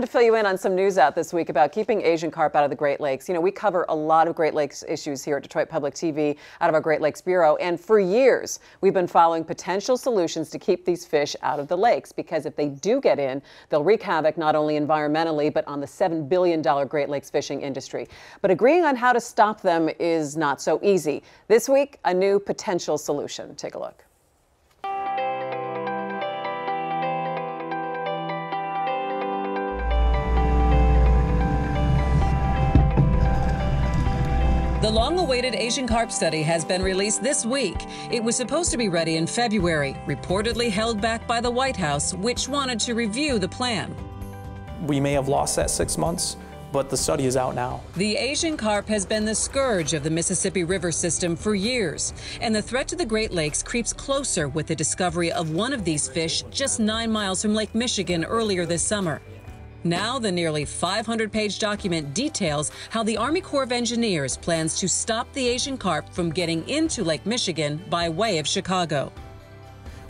to fill you in on some news out this week about keeping Asian carp out of the Great Lakes. You know, we cover a lot of Great Lakes issues here at Detroit Public TV out of our Great Lakes Bureau, and for years we've been following potential solutions to keep these fish out of the lakes, because if they do get in, they'll wreak havoc not only environmentally but on the $7 billion Great Lakes fishing industry. But agreeing on how to stop them is not so easy. This week, a new potential solution. Take a look. The long-awaited Asian carp study has been released this week. It was supposed to be ready in February, reportedly held back by the White House, which wanted to review the plan. We may have lost that 6 months, but the study is out now. The Asian carp has been the scourge of the Mississippi River system for years, and the threat to the Great Lakes creeps closer with the discovery of one of these fish just 9 miles from Lake Michigan earlier this summer. Now, the nearly 500-page document details how the Army Corps of Engineers plans to stop the Asian carp from getting into Lake Michigan by way of Chicago.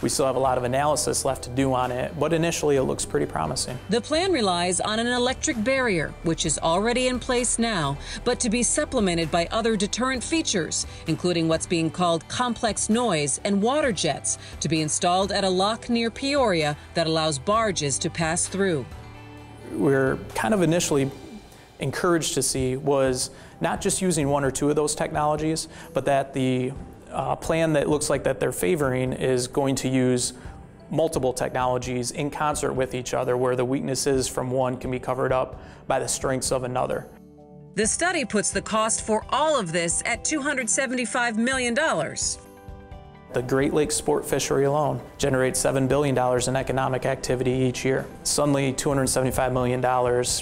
We still have a lot of analysis left to do on it, but initially it looks pretty promising. The plan relies on an electric barrier, which is already in place now, but to be supplemented by other deterrent features, including what's being called complex noise and water jets, to be installed at a lock near Peoria that allows barges to pass through. We're kind of initially encouraged to see was not just using one or two of those technologies, but that the plan that looks like that they're favoring is going to use multiple technologies in concert with each other, where the weaknesses from one can be covered up by the strengths of another. The study puts the cost for all of this at $275 million. The Great Lakes sport fishery alone generates $7 billion in economic activity each year. Suddenly, $275 million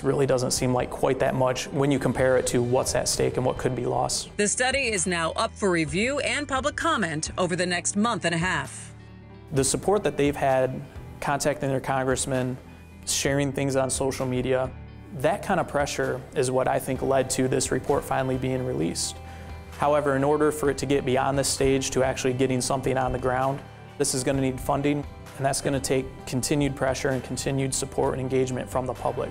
really doesn't seem like quite that much when you compare it to what's at stake and what could be lost. The study is now up for review and public comment over the next month and a half. The support that they've had, contacting their congressmen, sharing things on social media, that kind of pressure is what I think led to this report finally being released. However, in order for it to get beyond this stage to actually getting something on the ground, this is going to need funding, and that's going to take continued pressure and continued support and engagement from the public.